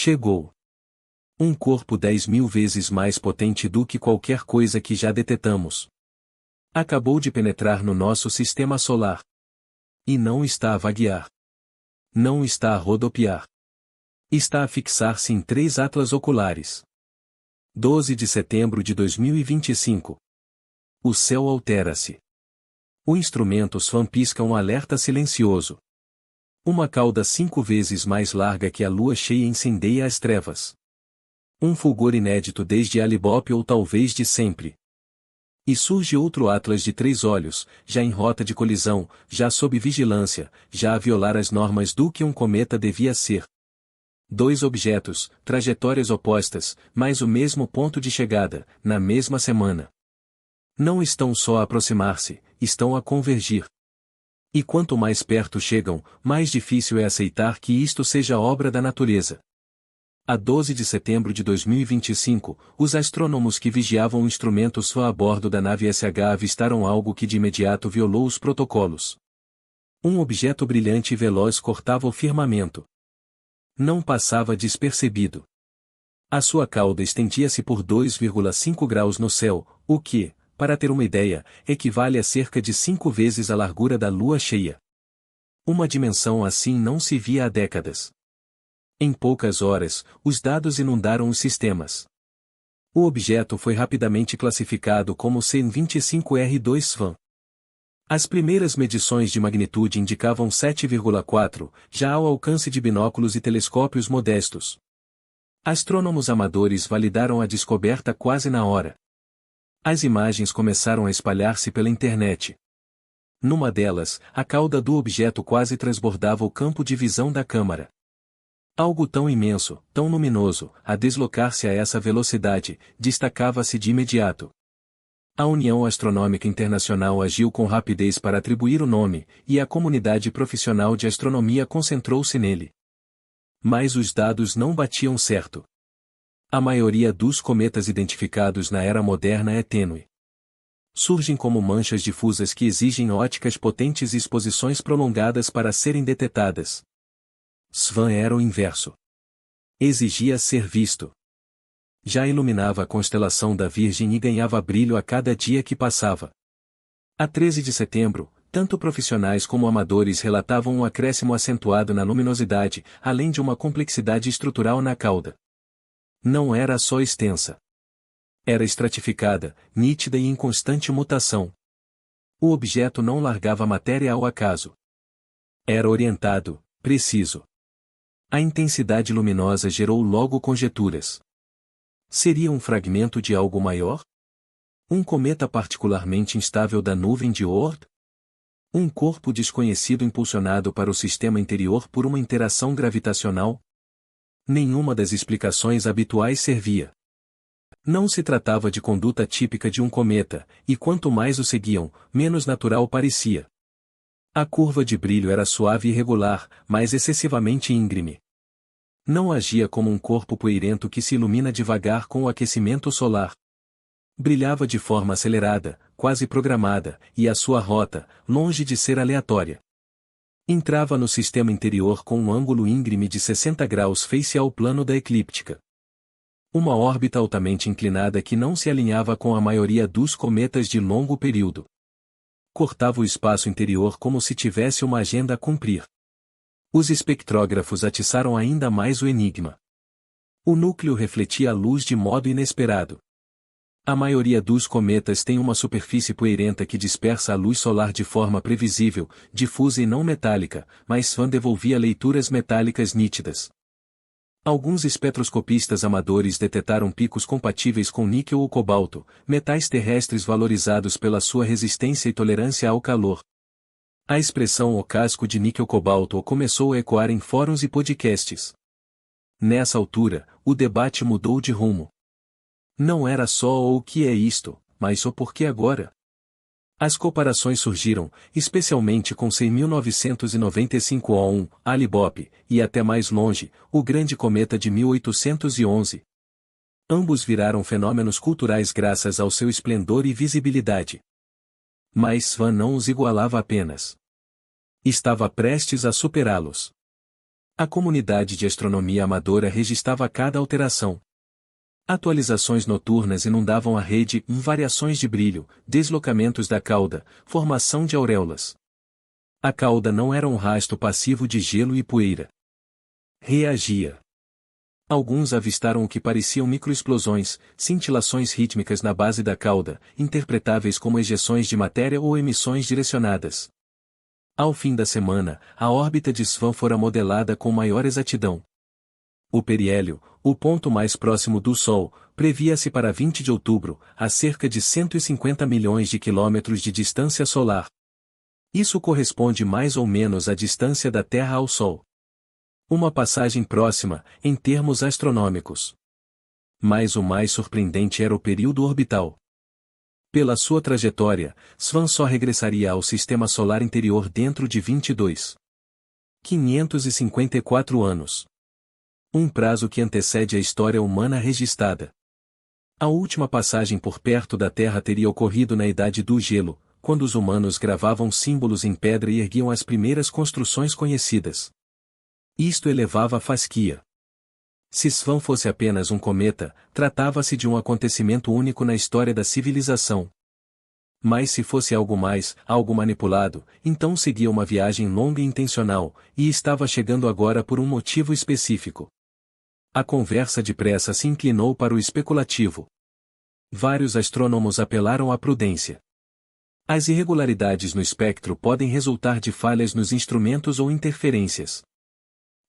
Chegou. Um corpo 10.000 vezes mais potente do que qualquer coisa que já detetamos. Acabou de penetrar no nosso sistema solar. E não está a vaguear. Não está a rodopiar. Está a fixar-se em 3 atlas oculares. 12 de setembro de 2025. O céu altera-se. O instrumento SWAN pisca um alerta silencioso. Uma cauda 5 vezes mais larga que a lua cheia incendeia as trevas. Um fulgor inédito desde Alibop ou talvez de sempre. E surge outro Atlas de 3 olhos, já em rota de colisão, já sob vigilância, já a violar as normas do que um cometa devia ser. 2 objetos, trajetórias opostas, mas o mesmo ponto de chegada, na mesma semana. Não estão só a aproximar-se, estão a convergir. E quanto mais perto chegam, mais difícil é aceitar que isto seja obra da natureza. A 12 de setembro de 2025, os astrônomos que vigiavam o instrumento SWAN a bordo da nave SH avistaram algo que de imediato violou os protocolos. Um objeto brilhante e veloz cortava o firmamento. Não passava despercebido. A sua cauda estendia-se por 2,5 graus no céu, o que, para ter uma ideia, equivale a cerca de 5 vezes a largura da lua cheia. Uma dimensão assim não se via há décadas. Em poucas horas, os dados inundaram os sistemas. O objeto foi rapidamente classificado como CN25R2 SWAN. As primeiras medições de magnitude indicavam 7,4, já ao alcance de binóculos e telescópios modestos. Astrônomos amadores validaram a descoberta quase na hora. As imagens começaram a espalhar-se pela internet. Numa delas, a cauda do objeto quase transbordava o campo de visão da câmara. Algo tão imenso, tão luminoso, a deslocar-se a essa velocidade, destacava-se de imediato. A União Astronômica Internacional agiu com rapidez para atribuir o nome, e a comunidade profissional de astronomia concentrou-se nele. Mas os dados não batiam certo. A maioria dos cometas identificados na era moderna é tênue. Surgem como manchas difusas que exigem óticas potentes e exposições prolongadas para serem detectadas. SWAN era o inverso. Exigia ser visto. Já iluminava a constelação da Virgem e ganhava brilho a cada dia que passava. A 13 de setembro, tanto profissionais como amadores relatavam um acréscimo acentuado na luminosidade, além de uma complexidade estrutural na cauda. Não era só extensa. Era estratificada, nítida e em constante mutação. O objeto não largava matéria ao acaso. Era orientado, preciso. A intensidade luminosa gerou logo conjecturas. Seria um fragmento de algo maior? Um cometa particularmente instável da nuvem de Oort? Um corpo desconhecido impulsionado para o sistema interior por uma interação gravitacional? Nenhuma das explicações habituais servia. Não se tratava de conduta típica de um cometa, e quanto mais o seguiam, menos natural parecia. A curva de brilho era suave e regular, mas excessivamente íngreme. Não agia como um corpo poeirento que se ilumina devagar com o aquecimento solar. Brilhava de forma acelerada, quase programada, e a sua rota, longe de ser aleatória. Entrava no sistema interior com um ângulo íngreme de 60 graus face ao plano da eclíptica. Uma órbita altamente inclinada que não se alinhava com a maioria dos cometas de longo período. Cortava o espaço interior como se tivesse uma agenda a cumprir. Os espectrógrafos atiçaram ainda mais o enigma. O núcleo refletia a luz de modo inesperado. A maioria dos cometas tem uma superfície poeirenta que dispersa a luz solar de forma previsível, difusa e não metálica, mas SWAN devolvia leituras metálicas nítidas. Alguns espectroscopistas amadores detectaram picos compatíveis com níquel ou cobalto, metais terrestres valorizados pela sua resistência e tolerância ao calor. A expressão "o casco de níquel-cobalto" começou a ecoar em fóruns e podcasts. Nessa altura, o debate mudou de rumo. Não era só o que é isto, mas o porquê agora. As comparações surgiram, especialmente com 1995 O1, Alibop, e até mais longe, o grande cometa de 1811. Ambos viraram fenômenos culturais graças ao seu esplendor e visibilidade. Mas SWAN não os igualava apenas. Estava prestes a superá-los. A comunidade de astronomia amadora registrava cada alteração. Atualizações noturnas inundavam a rede, variações de brilho, deslocamentos da cauda, formação de auréolas. A cauda não era um rasto passivo de gelo e poeira. Reagia. Alguns avistaram o que pareciam microexplosões, cintilações rítmicas na base da cauda, interpretáveis como ejeções de matéria ou emissões direcionadas. Ao fim da semana, a órbita de Svan fora modelada com maior exatidão. O periélio, o ponto mais próximo do Sol, previa-se para 20 de outubro, a cerca de 150 milhões de quilômetros de distância solar. Isso corresponde mais ou menos à distância da Terra ao Sol. Uma passagem próxima, em termos astronômicos. Mas o mais surpreendente era o período orbital. Pela sua trajetória, Svan só regressaria ao sistema solar interior dentro de 22.554 anos. Um prazo que antecede a história humana registrada. A última passagem por perto da Terra teria ocorrido na Idade do Gelo, quando os humanos gravavam símbolos em pedra e erguiam as primeiras construções conhecidas. Isto elevava a fasquia. Se Svan fosse apenas um cometa, tratava-se de um acontecimento único na história da civilização. Mas se fosse algo mais, algo manipulado, então seguia uma viagem longa e intencional, e estava chegando agora por um motivo específico. A conversa depressa se inclinou para o especulativo. Vários astrônomos apelaram à prudência. As irregularidades no espectro podem resultar de falhas nos instrumentos ou interferências.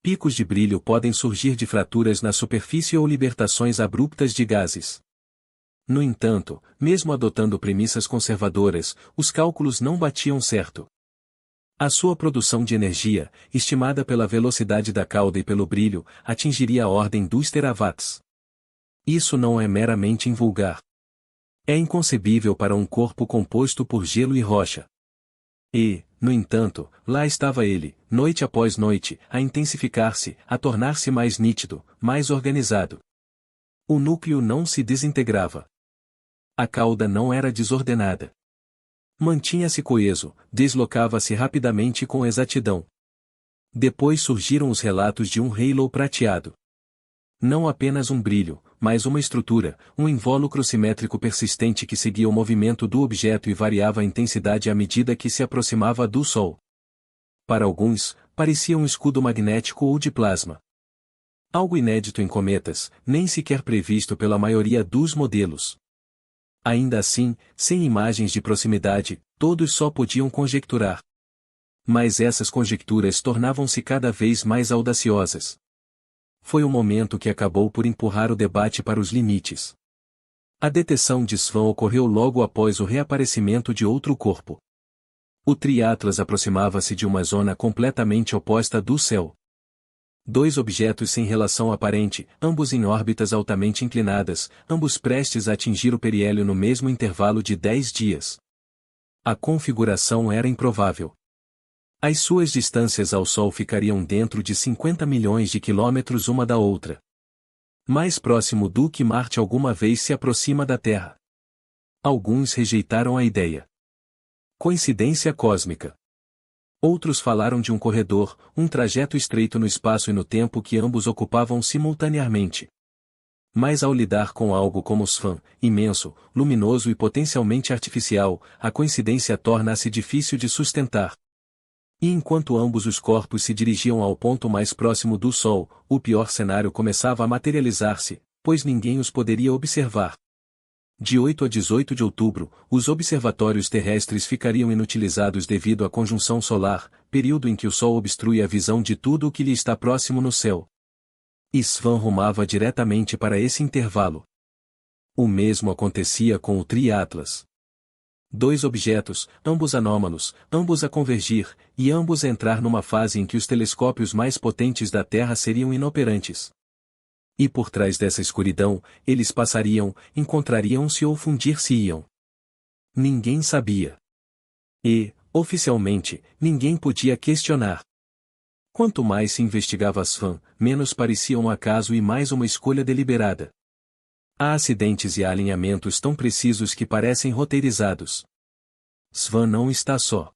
Picos de brilho podem surgir de fraturas na superfície ou libertações abruptas de gases. No entanto, mesmo adotando premissas conservadoras, os cálculos não batiam certo. A sua produção de energia, estimada pela velocidade da cauda e pelo brilho, atingiria a ordem dos terawatts. Isso não é meramente invulgar. É inconcebível para um corpo composto por gelo e rocha. E, no entanto, lá estava ele, noite após noite, a intensificar-se, a tornar-se mais nítido, mais organizado. O núcleo não se desintegrava. A cauda não era desordenada. Mantinha-se coeso, deslocava-se rapidamente com exatidão. Depois surgiram os relatos de um halo prateado. Não apenas um brilho, mas uma estrutura, um invólucro simétrico persistente que seguia o movimento do objeto e variava a intensidade à medida que se aproximava do Sol. Para alguns, parecia um escudo magnético ou de plasma. Algo inédito em cometas, nem sequer previsto pela maioria dos modelos. Ainda assim, sem imagens de proximidade, todos só podiam conjecturar. Mas essas conjecturas tornavam-se cada vez mais audaciosas. Foi o momento que acabou por empurrar o debate para os limites. A detecção de Svan ocorreu logo após o reaparecimento de outro corpo. O Triatlas aproximava-se de uma zona completamente oposta do céu. Dois objetos sem relação aparente, ambos em órbitas altamente inclinadas, ambos prestes a atingir o periélio no mesmo intervalo de 10 dias. A configuração era improvável. As suas distâncias ao Sol ficariam dentro de 50 milhões de quilômetros uma da outra. Mais próximo do que Marte alguma vez se aproxima da Terra. Alguns rejeitaram a ideia. Coincidência cósmica. Outros falaram de um corredor, um trajeto estreito no espaço e no tempo que ambos ocupavam simultaneamente. Mas ao lidar com algo como Svan, imenso, luminoso e potencialmente artificial, a coincidência torna-se difícil de sustentar. E enquanto ambos os corpos se dirigiam ao ponto mais próximo do Sol, o pior cenário começava a materializar-se, pois ninguém os poderia observar. De 8 a 18 de outubro, os observatórios terrestres ficariam inutilizados devido à conjunção solar, período em que o Sol obstrui a visão de tudo o que lhe está próximo no céu. E Svan rumava diretamente para esse intervalo. O mesmo acontecia com o Triatlas. Dois objetos, ambos anômalos, ambos a convergir, e ambos a entrar numa fase em que os telescópios mais potentes da Terra seriam inoperantes. E por trás dessa escuridão, eles passariam, encontrariam-se ou fundir-se-iam. Ninguém sabia. E, oficialmente, ninguém podia questionar. Quanto mais se investigava Svan, menos parecia um acaso e mais uma escolha deliberada. Há acidentes e alinhamentos tão precisos que parecem roteirizados. Svan não está só.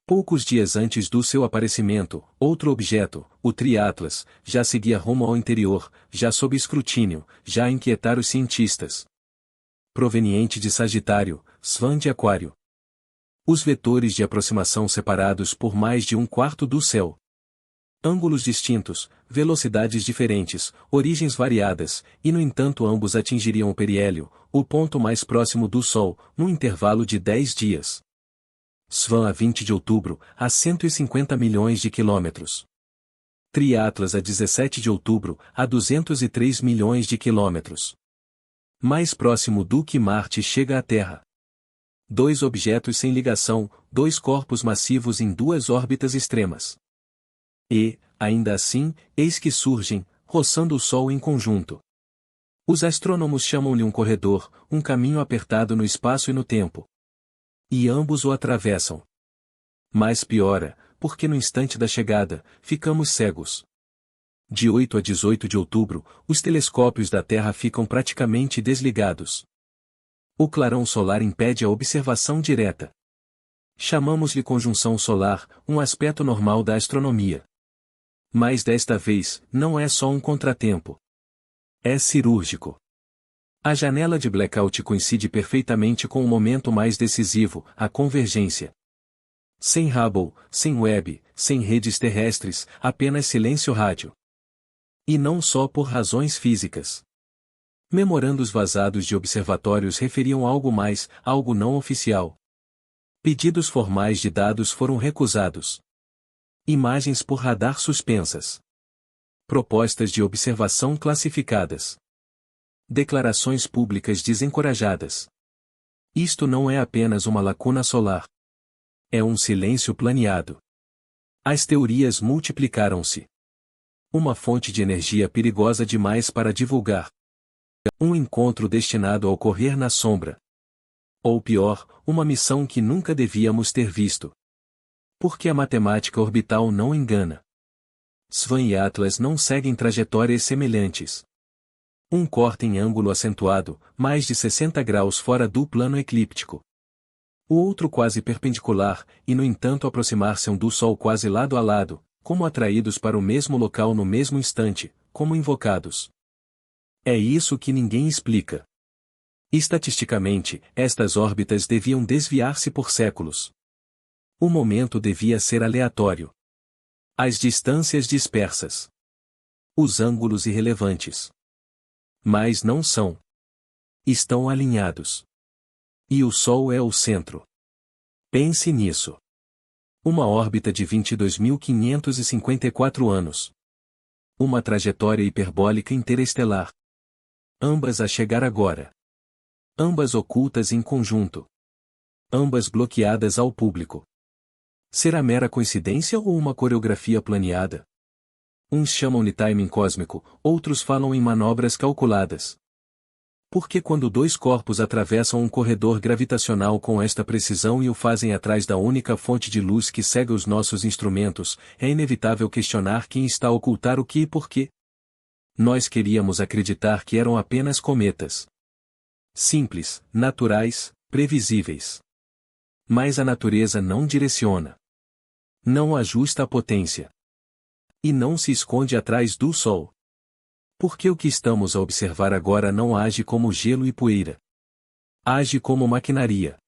Poucos dias antes do seu aparecimento, outro objeto, o Tri-Atlas, já seguia rumo ao interior, já sob escrutínio, já a inquietar os cientistas. Proveniente de Sagitário, Svan de Aquário. Os vetores de aproximação separados por mais de um quarto do céu. Ângulos distintos, velocidades diferentes, origens variadas, e no entanto ambos atingiriam o periélio, o ponto mais próximo do Sol, num intervalo de 10 dias. Svan a 20 de outubro, a 150 milhões de quilômetros. Tri-Atlas a 17 de outubro, a 203 milhões de quilômetros. Mais próximo do que Marte chega à Terra. Dois objetos sem ligação, dois corpos massivos em duas órbitas extremas. E, ainda assim, eis que surgem, roçando o Sol em conjunto. Os astrônomos chamam-lhe um corredor, um caminho apertado no espaço e no tempo. E ambos o atravessam. Mas piora, porque no instante da chegada, ficamos cegos. De 8 a 18 de outubro, os telescópios da Terra ficam praticamente desligados. O clarão solar impede a observação direta. Chamamos-lhe conjunção solar, um aspecto normal da astronomia. Mas desta vez, não é só um contratempo. É cirúrgico. A janela de blackout coincide perfeitamente com o momento mais decisivo, a convergência. Sem Hubble, sem Webb, sem redes terrestres, apenas silêncio rádio. E não só por razões físicas. Memorandos vazados de observatórios referiam algo mais, algo não oficial. Pedidos formais de dados foram recusados. Imagens por radar suspensas. Propostas de observação classificadas. Declarações públicas desencorajadas. Isto não é apenas uma lacuna solar. É um silêncio planeado. As teorias multiplicaram-se. Uma fonte de energia perigosa demais para divulgar. Um encontro destinado a ocorrer na sombra. Ou pior, uma missão que nunca devíamos ter visto. Porque a matemática orbital não engana. Svan e Atlas não seguem trajetórias semelhantes. Um corta em ângulo acentuado, mais de 60 graus fora do plano eclíptico. O outro quase perpendicular, e no entanto aproximar-se do Sol quase lado a lado, como atraídos para o mesmo local no mesmo instante, como invocados. É isso que ninguém explica. Estatisticamente, estas órbitas deviam desviar-se por séculos. O momento devia ser aleatório. As distâncias dispersas. Os ângulos irrelevantes. Mas não são. Estão alinhados. E o Sol é o centro. Pense nisso. Uma órbita de 22.554 anos. Uma trajetória hiperbólica interestelar. Ambas a chegar agora. Ambas ocultas em conjunto. Ambas bloqueadas ao público. Será mera coincidência ou uma coreografia planeada? Uns chamam-lhe timing cósmico, outros falam em manobras calculadas. Porque quando dois corpos atravessam um corredor gravitacional com esta precisão e o fazem atrás da única fonte de luz que cega os nossos instrumentos, é inevitável questionar quem está a ocultar o que e por quê. Nós queríamos acreditar que eram apenas cometas. Simples, naturais, previsíveis. Mas a natureza não direciona. Não ajusta a potência. E não se esconde atrás do Sol. Porque o que estamos a observar agora não age como gelo e poeira. Age como maquinaria.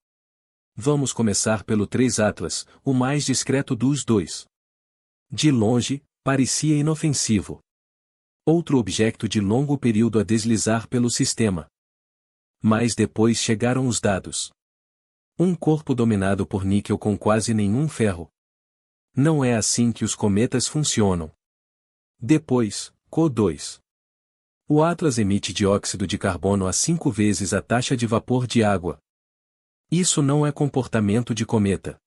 Vamos começar pelo Tri-Atlas, o mais discreto dos dois. De longe, parecia inofensivo. Outro objeto de longo período a deslizar pelo sistema. Mas depois chegaram os dados. Um corpo dominado por níquel com quase nenhum ferro. Não é assim que os cometas funcionam. Depois, CO2. O Atlas emite dióxido de carbono a 5 vezes a taxa de vapor de água. Isso não é comportamento de cometa.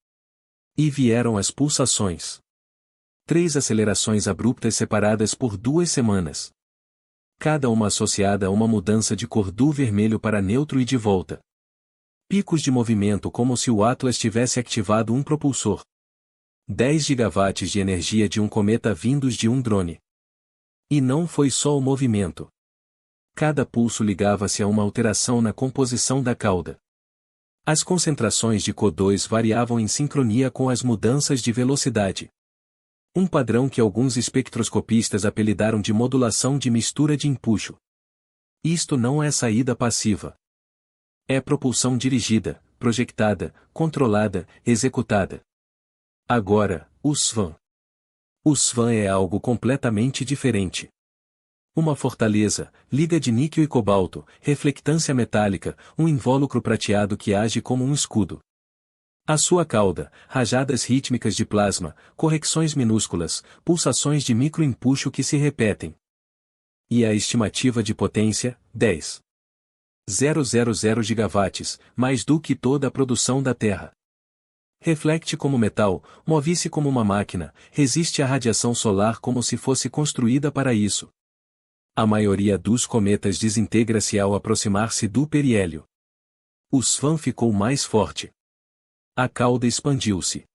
E vieram as pulsações. 3 acelerações abruptas separadas por 2 semanas. Cada uma associada a uma mudança de cor do vermelho para neutro e de volta. Picos de movimento como se o Atlas tivesse ativado um propulsor. 10 gigawatts de energia de um cometa vindos de um drone. E não foi só o movimento. Cada pulso ligava-se a uma alteração na composição da cauda. As concentrações de CO2 variavam em sincronia com as mudanças de velocidade. Um padrão que alguns espectroscopistas apelidaram de modulação de mistura de empuxo. Isto não é saída passiva. É propulsão dirigida, projetada, controlada, executada. Agora, o SWAN. O SWAN é algo completamente diferente. Uma fortaleza, liga de níquel e cobalto, reflectância metálica, um invólucro prateado que age como um escudo. A sua cauda, rajadas rítmicas de plasma, correções minúsculas, pulsações de microempuxo que se repetem. E a estimativa de potência, 10.000 gigawatts, mais do que toda a produção da Terra. Reflecte como metal, move-se como uma máquina, resiste à radiação solar como se fosse construída para isso. A maioria dos cometas desintegra-se ao aproximar-se do periélio. O SWAN ficou mais forte. A cauda expandiu-se.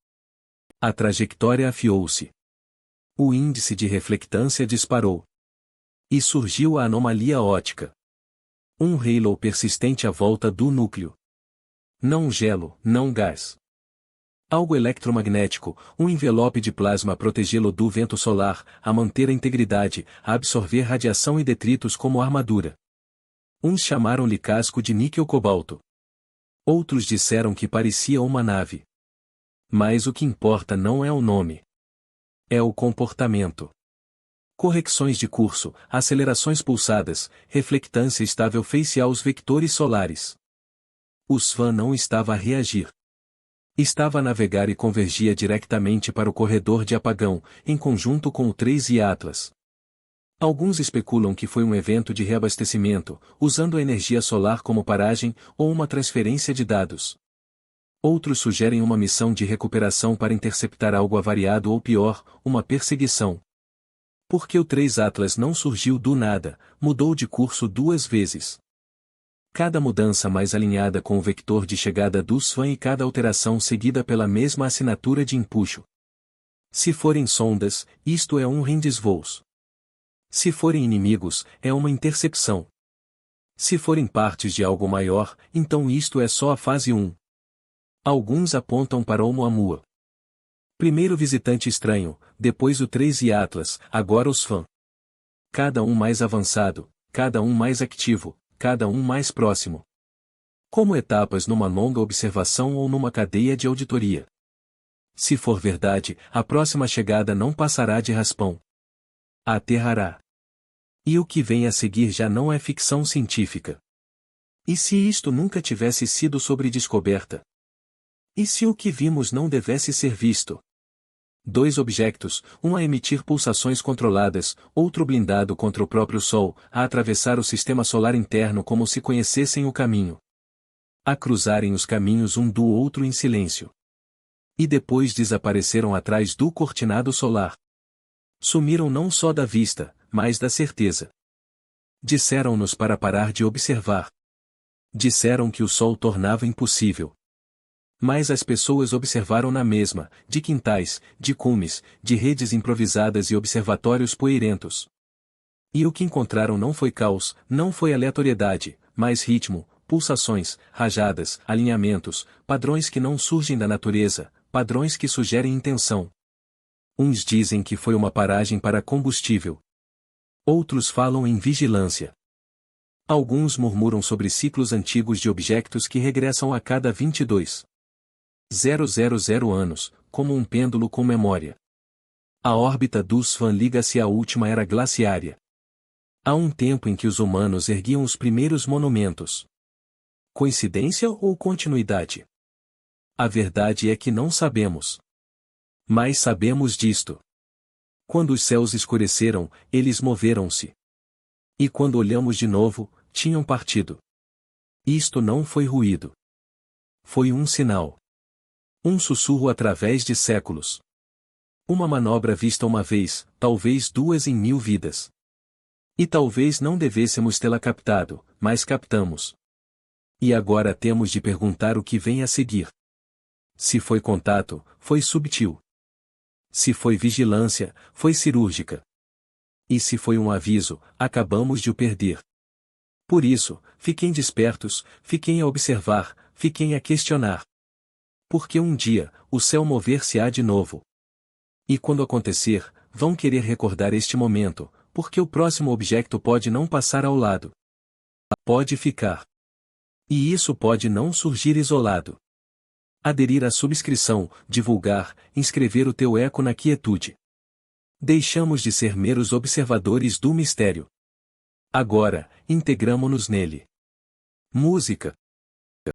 A trajetória afiou-se. O índice de reflectância disparou. E surgiu a anomalia óptica. Um halo persistente à volta do núcleo. Não gelo, não gás. Algo eletromagnético, um envelope de plasma a protegê-lo do vento solar, a manter a integridade, a absorver radiação e detritos como armadura. Uns chamaram-lhe casco de níquel-cobalto. Outros disseram que parecia uma nave. Mas o que importa não é o nome. É o comportamento. Correções de curso, acelerações pulsadas, reflectância estável face aos vectores solares. O SWAN não estava a reagir. Estava a navegar e convergia diretamente para o corredor de apagão, em conjunto com o 3 e Atlas. Alguns especulam que foi um evento de reabastecimento, usando a energia solar como paragem, ou uma transferência de dados. Outros sugerem uma missão de recuperação para interceptar algo avariado ou pior, uma perseguição. Porque o 3 Atlas não surgiu do nada, mudou de curso 2 vezes. Cada mudança mais alinhada com o vector de chegada do SWAN e cada alteração seguida pela mesma assinatura de empuxo. Se forem sondas, isto é um rendezvous. Se forem inimigos, é uma intercepção. Se forem partes de algo maior, então isto é só a fase 1. Alguns apontam para Oumuamua. Primeiro visitante estranho, depois o 3 e Atlas, agora o SWAN. Cada um mais avançado, cada um mais ativo, cada um mais próximo. Como etapas numa longa observação ou numa cadeia de auditoria. Se for verdade, a próxima chegada não passará de raspão. Aterrará. E o que vem a seguir já não é ficção científica. E se isto nunca tivesse sido sobre descoberta? E se o que vimos não devesse ser visto? 2 objetos, um a emitir pulsações controladas, outro blindado contra o próprio Sol, a atravessar o sistema solar interno como se conhecessem o caminho. A cruzarem os caminhos um do outro em silêncio. E depois desapareceram atrás do cortinado solar. Sumiram não só da vista, mas da certeza. Disseram-nos para parar de observar. Disseram que o Sol tornava impossível. Mas as pessoas observaram na mesma, de quintais, de cumes, de redes improvisadas e observatórios poeirentos. E o que encontraram não foi caos, não foi aleatoriedade, mas ritmo, pulsações, rajadas, alinhamentos, padrões que não surgem da natureza, padrões que sugerem intenção. Uns dizem que foi uma paragem para combustível. Outros falam em vigilância. Alguns murmuram sobre ciclos antigos de objetos que regressam a cada 22.000 anos, como um pêndulo com memória. A órbita do SWAN liga-se à última era glaciária. Há um tempo em que os humanos erguiam os primeiros monumentos. Coincidência ou continuidade? A verdade é que não sabemos. Mas sabemos disto. Quando os céus escureceram, eles moveram-se. E quando olhamos de novo, tinham partido. Isto não foi ruído. Foi um sinal. Um sussurro através de séculos. Uma manobra vista uma vez, talvez 2 em 1000 vidas. E talvez não devêssemos tê-la captado, mas captamos. E agora temos de perguntar o que vem a seguir. Se foi contato, foi subtil. Se foi vigilância, foi cirúrgica. E se foi um aviso, acabamos de o perder. Por isso, fiquem despertos, fiquem a observar, fiquem a questionar. Porque um dia, o céu mover-se-á de novo. E quando acontecer, vão querer recordar este momento, porque o próximo objeto pode não passar ao lado. Pode ficar. E isso pode não surgir isolado. Aderir à subscrição, divulgar, inscrever o teu eco na quietude. Deixamos de ser meros observadores do mistério. Agora, integramo-nos nele. Música.